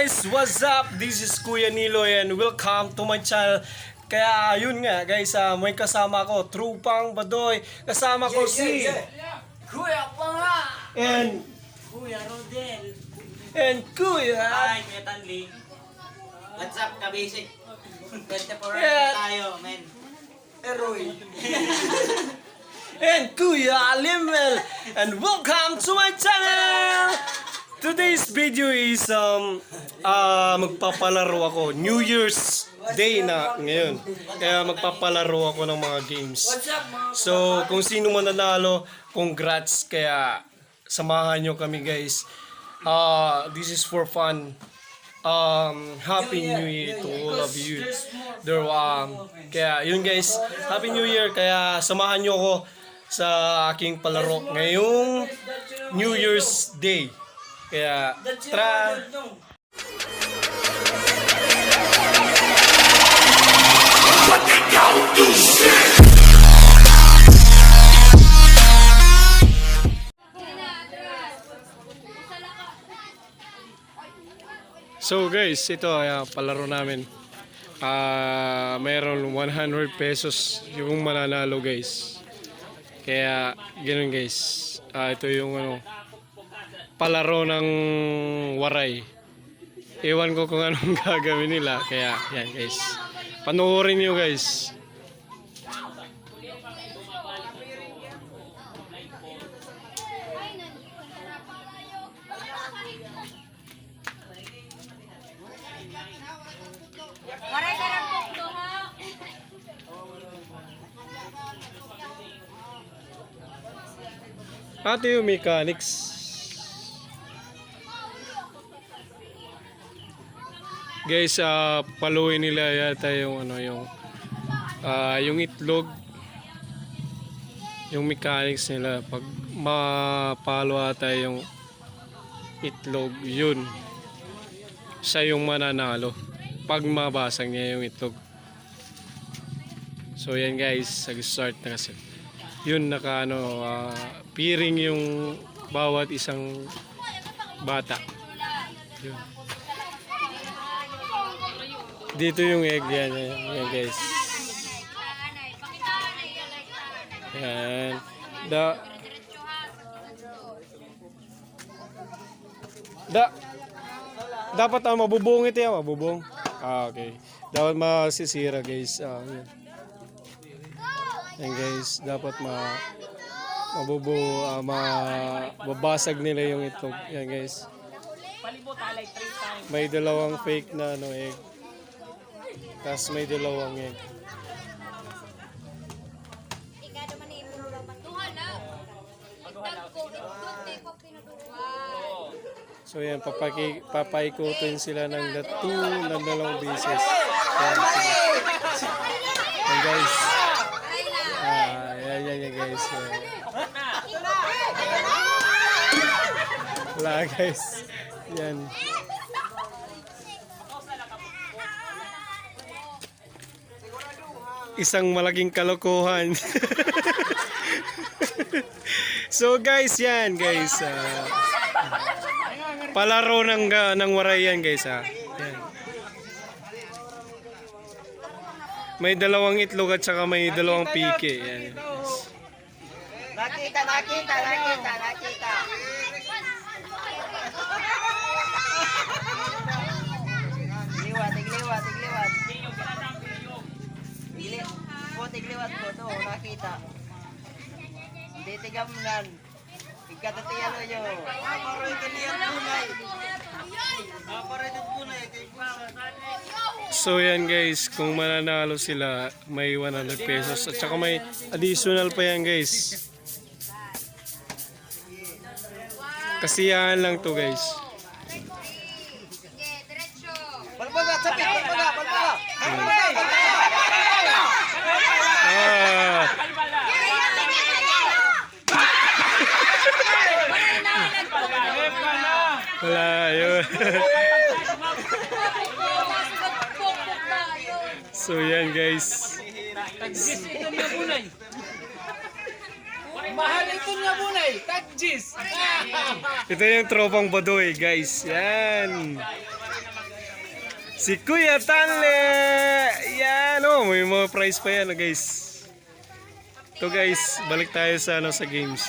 guys, what's up? This is Kuya Nilo and welcome to my channel. Kaya yun nga guys, may kasama ko, Trupang Badoy. Kasama ko si Kuya Panga! and Kuya Rodel! Kuya. Hi, Metan Lee! What's up, kabisik? 24 Yeah. tayo, men. Eroy! and Kuya Limel, and welcome to my channel. Today's video is magpapalaro ako. New Year's Day na ngayon. Kaya magpapalaro ako ng mga games. So, kung sino man nanalo, congrats. Kaya samahan nyo kami guys. This is for fun. Happy New Year to all of you. Kaya yun guys, Happy New Year. Kaya samahan nyo ako sa aking palaro ngayong New Year's Day. Kaya tara. So guys, ito ay palaro namin. Mayroon 100 pesos yung mananalo guys. Kaya ganoon guys. Ito yung palaro ng waray. Ewan ko kung anong gagawin nila. Kaya yan guys. Panoorin nyo guys. Waray ka ng pukdo ha. Ate yung mechanics. Guys, paluin nila yata yung yung itlog. Yung mechanics nila pag mapalo ata yung itlog, yun siya yung mananalo pag mabasag niya yung itlog. So yan guys, nag-start na kasi. Yun piring yung bawat isang bata. Yun. Dito yung egg yan guys. Yan. Dapat mabubungit yan, mabubong. Okay. Dapat masisira guys. Yan. Yan guys, dapat mababasag nila yung itlog. Yan guys. May dalawang fake na egg. Tapos may dalawang egg. So yan, papaikutin sila ng dalawang beses. Yan guys. Yan guys. Wala guys. Yan. Isang malaking kalokohan. So guys, yan guys. Palaro ng waray yan guys. Yan. May dalawang itlog at saka may dalawang pike. Yan. Nakita! Tigliwat po to, nakita. Hindi tigam nan. Ikatatiyan nyo. So yan guys, kung mananalo sila, may 100 pesos. At saka may additional pa yan guys. Kasiyahan lang to guys. Balbaga, sapit, balbaga. Wala yun. So yan guys. Mahal ito nga bunay, tagjis. Ito yung tropang Badoy guys. Yan. Si Kuya Tanle! Yan, oh, may mga prize pa yan, guys. Ito guys, balik tayo sa ano sa games.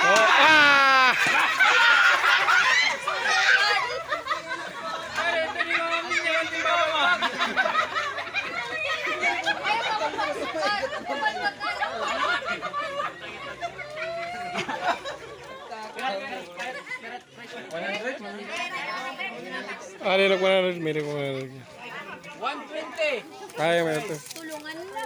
Oh, ah! Ah, nilok mo na, may nilok mo na. 120. Kaya mo ito. Tulungan na.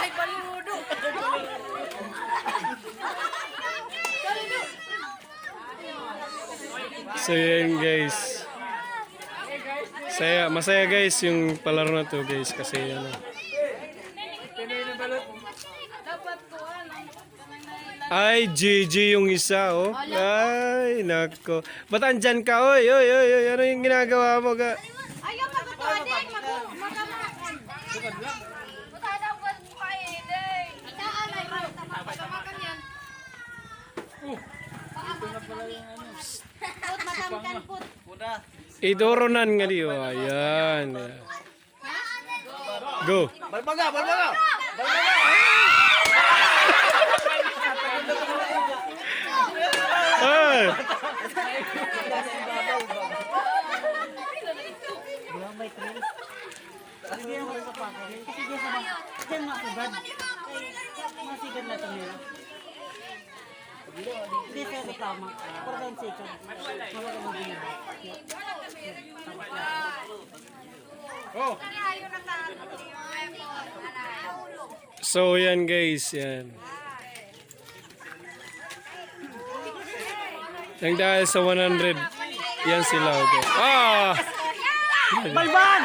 Ay, balimudo. So yan guys. Masaya guys yung palaro na to guys kasi ano. Dapat ko Ay, GG yung isa oh. Ay, nako. Ba't andyan ka? Oy, oy, oy, oy. Ano yung ginagawa mo ka? ayaw magkatuadik. Magkamakan. Matada ko pa eh. Itaan ay magkamakan yan. Put, matamkan put. Idoronan nga di oh. Ayan. Go. Balbaga, balbaga. Ay. So yan guys, yan. Nang dahil sa 100, yan sila. Okay. Ah! Balban!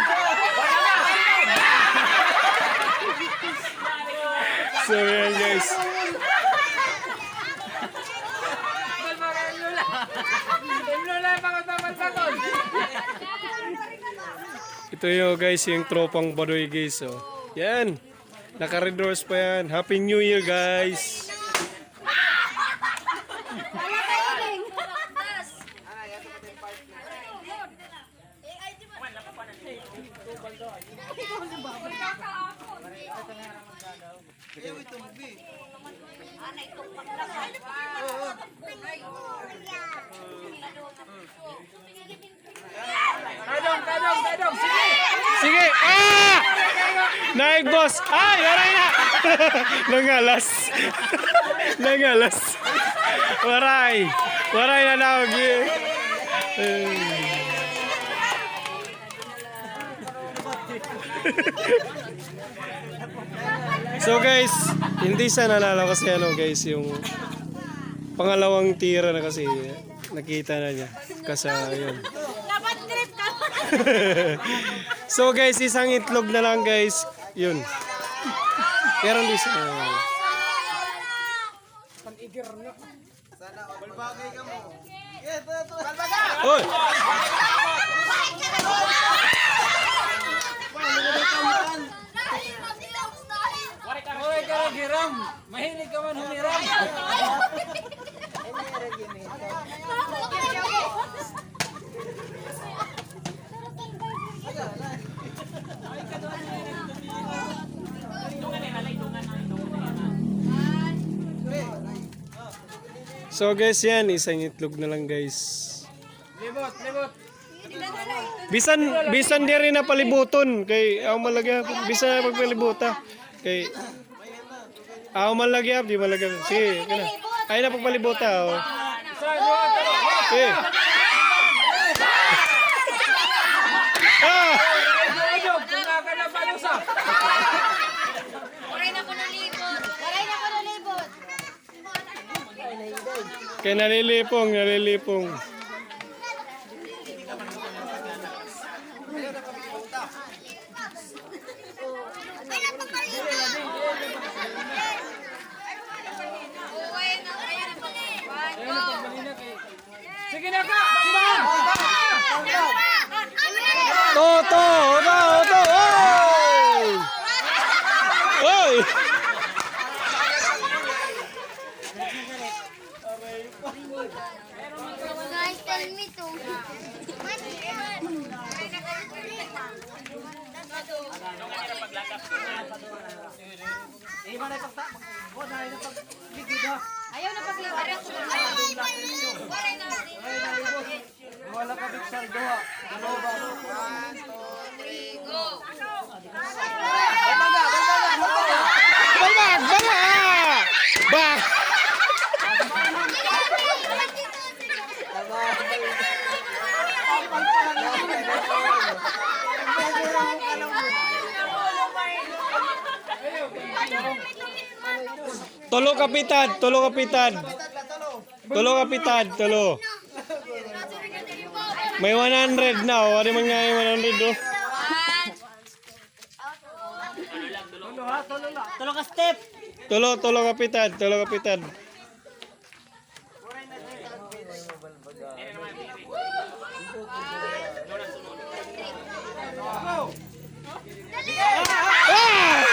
So yan guys. Ito yung guys, yung tropang Badoy guys. Oh. Yan. Naka-red doors pa yan. Happy New Year guys. Kadong, sige! Sige! Ah! Naik boss! Ay! Waray na! Nangalas! Nangalas! Waray! Waray na naog So guys, hindi sa nanalo kasi ano guys, yung pangalawang tira na kasi nakita na niya. Kasi yun. Dapat trip ka. So guys, isang itlog na lang guys. Yun. Pero hindi sa... Hoy! Hoy, hiram. Mahilig ka man humiram. So guys, yan. Isang itlog na lang guys. Libot, libot. Bisan di rin na palibuton. Kay ako malagyan. Bisan na pagpalibuta. Kay... Ako malagyan. Di malagyan. Sige. Ay na pagpalibuta. Oh. Eh. Ah! Oray na ko nalibot. Oray na ko nalibot. Kaya nalilipong, nalilipong. Ayaw na paglaro. Wala ka Pixar duha. Balbag! Ba! Tulo kapitan, tulo kapitan. Tulo kapitan, tulo. May 100 na, oh. Ano man nga yung 100, oh. Tulo ka step. Tulo kapitan, tulo kapitan. Ah!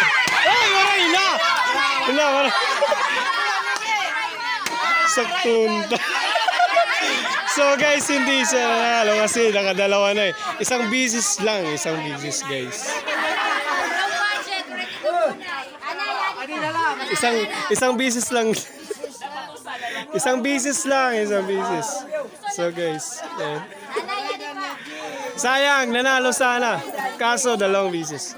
Ay, waray na! Wala. Saktunta. So guys, hindi siya nanalo kasi nakadalawa na eh. Isang bisis lang, isang bisis guys. Isang bisis lang. Isang bisis. So guys, ayan. Sayang, nanalo sana. Kaso dalawang bisis.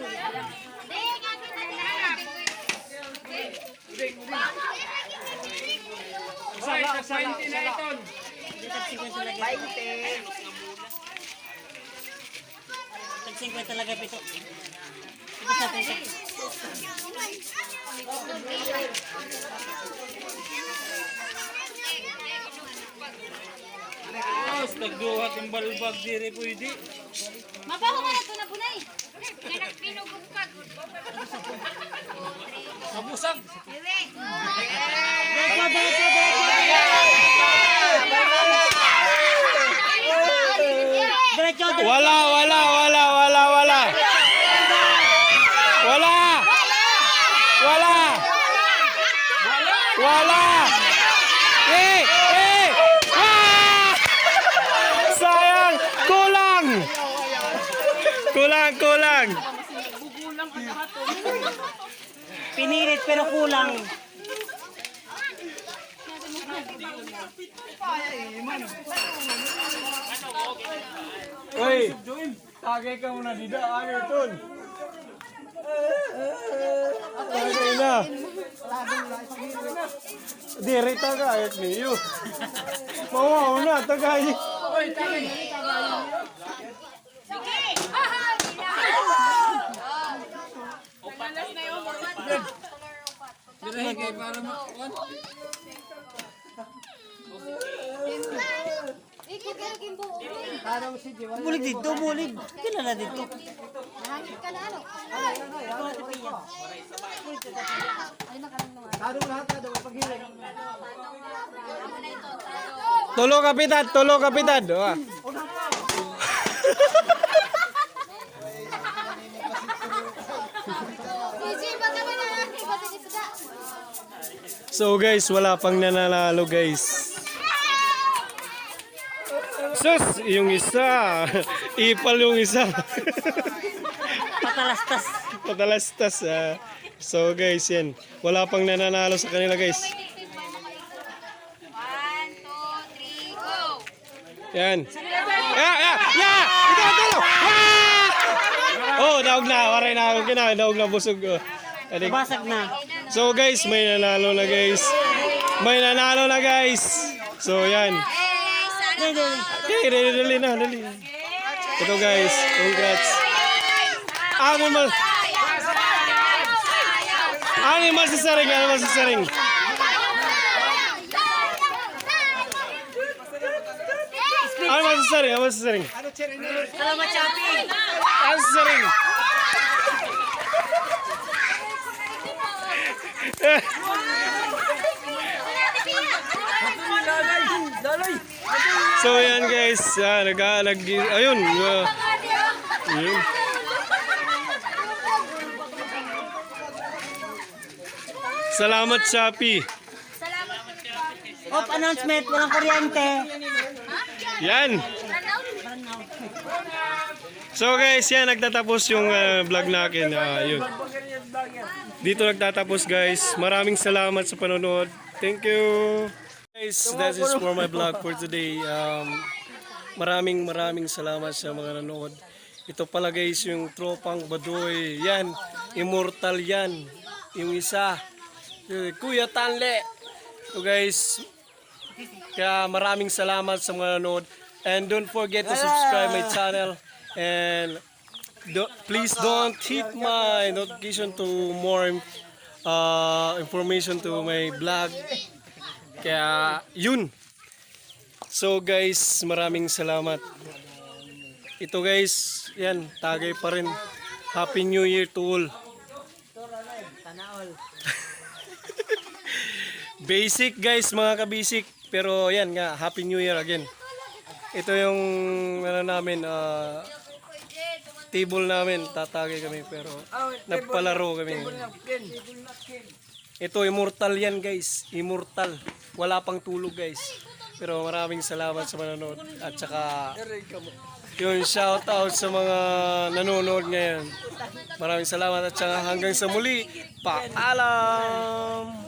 Tag-50 talaga pito. Tagduhat yung balbag diri pwede. Mabaho nga na ito na bunay. Pinugugpag. Mabusag. Wala. Ah! Sayang, kulang. Pinilit pero kulang. Uy, tagay ka muna dito. Ano ito? Tagay na. Dirita ka, ayat niyo. Mawaw na, tagay. Dire kay para makuan. Bulig dito, bulig. Kilala dito. Hangit ka na ano? Tulo kapitan. Ah. So guys, wala pang nananalo guys. Sus, yung isa. Ipal yung isa. Patalastas. Ah. So guys, yan. Wala pang nananalo sa kanila guys. 1, 2, 3, go! Yan. Yeah! Ito! Ah! Oh, daog na. Waray na ako. Daog na busog. Oh. Adik. Basag na. So guys, may nanalo na guys. So yan. Okay, dali na. Ito guys, congrats. Ano masasaring? Salamat, Chapi. Ano masasaring? So yan guys, ayun. Yun. Salamat Shopee. Off announcement, walang kuryente. Yan. So guys, yan nagtatapos yung vlog natin. Yun. dito nagtatapos guys. Maraming salamat sa panonood. Thank you. Guys, that is for my vlog for today. Maraming salamat sa mga nanood. Ito pala guys yung tropang Baduy. Yan, immortal yan. Yung isa, Kuya Tanle. So guys, kaya maraming salamat sa mga nanood. And don't forget to subscribe my channel. And please don't hit my notification to more information to my vlog. Kaya yun. So guys, maraming salamat. Ito guys, yan, tagay pa rin. Happy New Year to all. Basic guys, mga kabasic. Pero yan nga, Happy New Year again. Ito yung ano namin, table namin, tatagay kami pero nagpalaro kami. Ito immortal yan guys, immortal. Wala pang tulog guys. Pero maraming salamat sa manonood at saka yun, shout out sa mga nanonood ngayon. Maraming salamat at saka hanggang sa muli. Paalam.